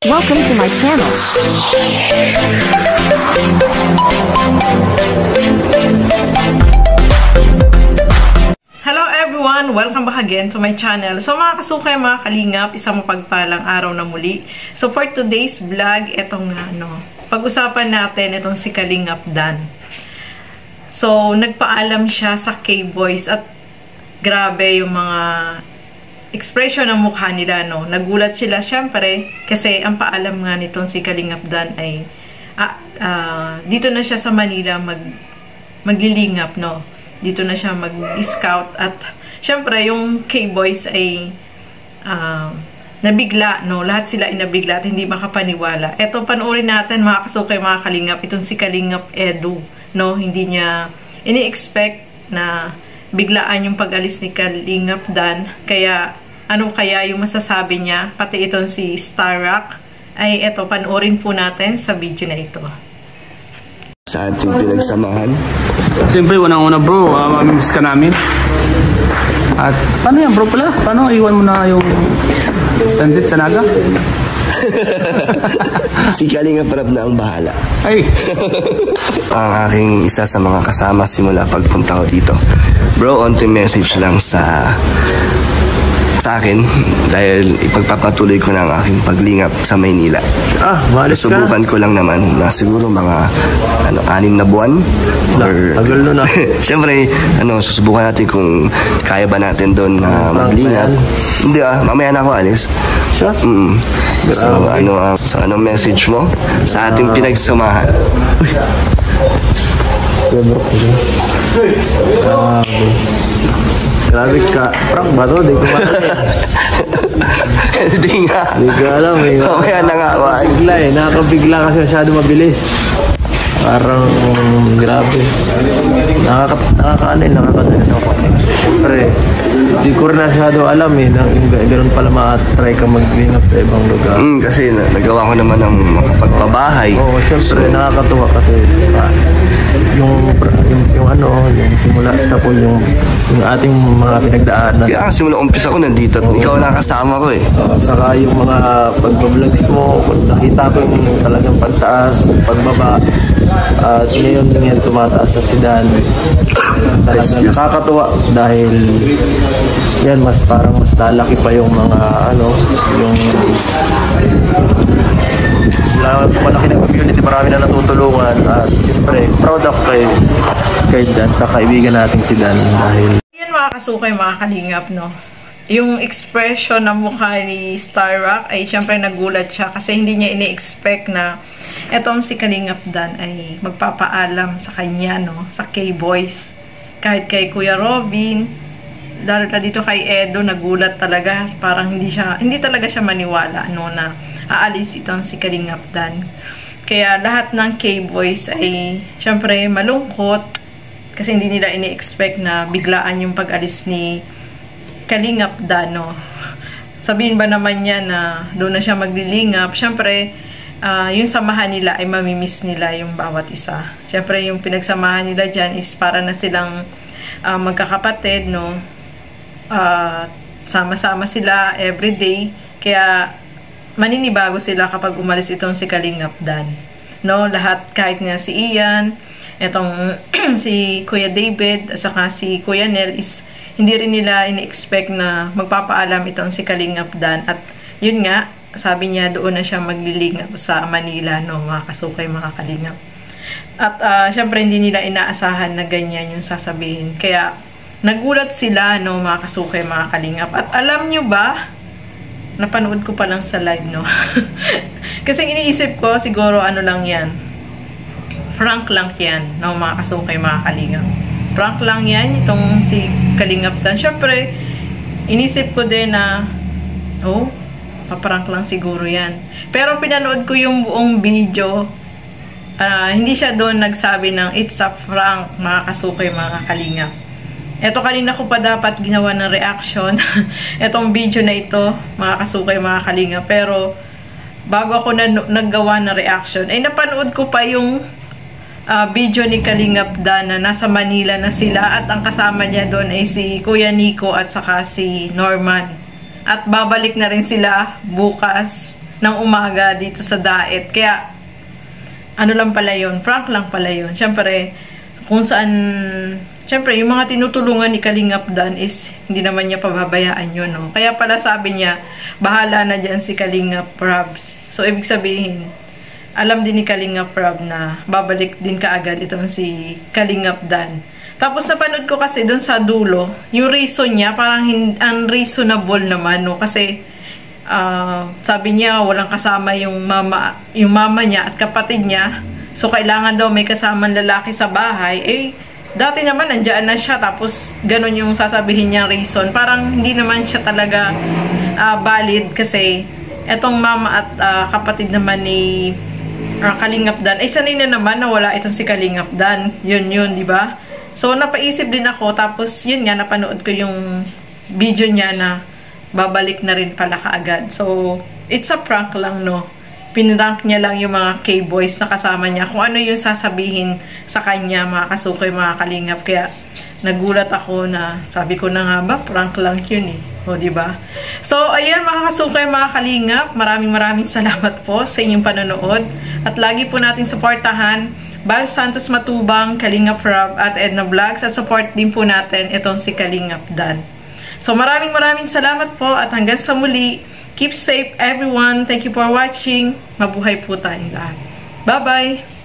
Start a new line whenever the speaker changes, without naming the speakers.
Welcome to my channel.
Hello everyone! Welcome back again to my channel. So mga kasukay, mga kalingap, isang mapagpalang araw na muli. So for today's vlog, etong pag-usapan natin itong si Kalingap Dan. So nagpaalam siya sa K-Boys at grabe yung mga expression ng mukha nila, no? Nagulat sila syempre kasi ang paalam nga nitong si Kalingap Dan ay dito na siya sa Manila maglilingap, no? Dito na siya mag-scout at syempre yung K-Boys ay nabigla, no? Lahat sila ay nabigla at hindi makapaniwala. Eto, panoorin natin mga kasukay, mga kalingap, itong si Kalingap Edu, no? Hindi niya ini-expect na biglaan yung pag-alis ni Kalingap Dan. Kaya ano kaya yung masasabi niya, pati itong si Starrock, ay eto, panoorin po natin sa video na ito.
Sa ating pinagsamahan.
Siyempre, unang-una bro, mamimiss ka namin. At paano yan bro pala? Paano iwan mo na yung tandit sa naga?
Si Kalingap Rab na ang bahala.
Ay!
Ang aking isa sa mga kasama simula pagpunta ko dito. Bro, onto message lang sa akin dahil ipagpapatuloy ko na ang aking paglingap sa Maynila.
Maalis ka?
Susubukan ko lang naman na siguro mga 6 na buwan.
Tagal nun na.
Siyempre, susubukan natin kung kaya ba natin doon na maglingap. Hindi mamaya na ako alis.
Sure?
So, anong message mo sa ating pinagsamahan?
Grabe ka. Prank ba to? Di ko matali.
Hindi nga.
Di ko alam eh.
Mamaya na nga.
Nakakabigla eh. Nakakabigla kasi masyado mabilis. Parang grabe. Nakakaano ako. Kasi siyempre, di ko rin masyado alam eh. Ganoon pala ma-try ka mag-lingap sa ibang lugar.
Kasi nagawa ko naman ng makapagpabahay.
Oo, siyempre nakakatuwa kasi yung simula sa po yung ating mga pinagdaanan.
Kaya simula umpisa ko nandito at ikaw nakasama ko eh.
Saka yung mga pag-vlogs mo, nakita ko yung talagang pagtaas, pagbaba. At ngayon tumataas na si Dan. Talagang nakakatuwa dahil yan, parang mas lalaki pa yung mga yung malaki ng community, marami na natutulungan at siyempre proud of kay Dan sa kaibigan natin si Dan dahil
yan mga kasukay, mga kalingap, no? Yung expression ng mukha ni Starrock ay siyempre nagulat siya kasi hindi niya ini-expect na etong si Kalingap Dan ay magpapaalam sa kanya, no? Sa K-Boys. Kahit kay Kuya Robin, lalo na dito kay Edo, nagulat talaga. Parang hindi talaga siya maniwala, no, na aalis itong si Kalingap Dan. Kaya lahat ng K-Boys ay syempre malungkot kasi hindi nila ini-expect na biglaan yung pag-alis ni Kalingap Dan, no? Sabihin ba naman niya na doon na siya maglilingap? Syempre, yung samahan nila ay mamimiss nila yung bawat isa. Syempre, yung pinagsamahan nila dyan is para na silang magkakapatid, no? Sama-sama sila everyday. Kaya, maninibago sila kapag umalis itong si Kalingap Dan. No? Lahat, kahit nga si Ian, itong si Kuya David, at saka si Kuya Nel is hindi rin nila ini-expect na magpapaalam itong si Kalingap Dan. At yun nga, sabi niya doon na siya maglilingap sa Manila, no, mga kasukay, mga kalingap. At syempre hindi nila inaasahan na ganyan yung sasabihin. Kaya nagulat sila, no, mga kasukay, mga kalingap. At alam nyo ba, napanood ko pa lang sa live, no? Kasi iniisip ko, siguro lang yan. Prank lang yan, no, mga kasukay, mga kalingap. Prank lang yan, itong si Kalingap Dan. Siyempre, inisip ko din na, paprank lang siguro yan. Pero pinanood ko yung buong video, hindi siya doon nagsabi ng it's a prank, mga kasukay, mga kalingap. Ito, kanina ko pa dapat ginawa ng reaction. Itong video na ito, mga kasukay, mga kalingap. Pero, bago ako naggawa ng reaction, ay napanood ko pa yung video ni Kalingap Dan na nasa Manila na sila at ang kasama niya doon ay si Kuya Nico at saka si Norman. At babalik na rin sila bukas ng umaga dito sa Daet. Kaya, ano lang pala yun, prank lang pala yun. Siyempre, kung saan, siyempre, yung mga tinutulungan ni Kalingap Dan is, hindi naman niya pababayaan yun, no? Kaya pala sabi niya, bahala na dyan si Kalingap Rabs. So, ibig sabihin, alam din ni Kalingap Rab na babalik din kaagad itong si Kalingap Dan. Tapos napanood ko kasi doon sa dulo, yung reason niya parang unreasonable naman, no? Kasi sabi niya walang kasama yung mama niya at kapatid niya. So kailangan daw may kasamang lalaki sa bahay. Eh dati naman nandiyan na siya, tapos ganun yung sasabihin niyang reason. Parang hindi naman siya talaga valid kasi etong mama at kapatid naman ni Kalingap Dan ay sanay na naman na wala itong si Kalingap Dan. Yun, di ba? So napaisip din ako, tapos yun nga, napanood ko yung video niya na babalik na rin pala kaagad. So it's a prank lang, no? Pinrank niya lang yung mga K-boys na kasama niya kung ano yung sasabihin sa kanya, mga kasukoy, mga Kalingap. Kaya nagulat ako na sabi ko na nga ba, prank lang yun eh. O, diba? So, ayan mga kasukay, mga Kalingap, maraming salamat po sa inyong panonood. At lagi po natin suportahan Bal Santos Matubang, Kalingap Rab at Edna Vlogs. At support din po natin itong si Kalingap Dan. So, maraming salamat po at hanggang sa muli. Keep safe everyone. Thank you for watching. Mabuhay po tayong lahat. Bye-bye!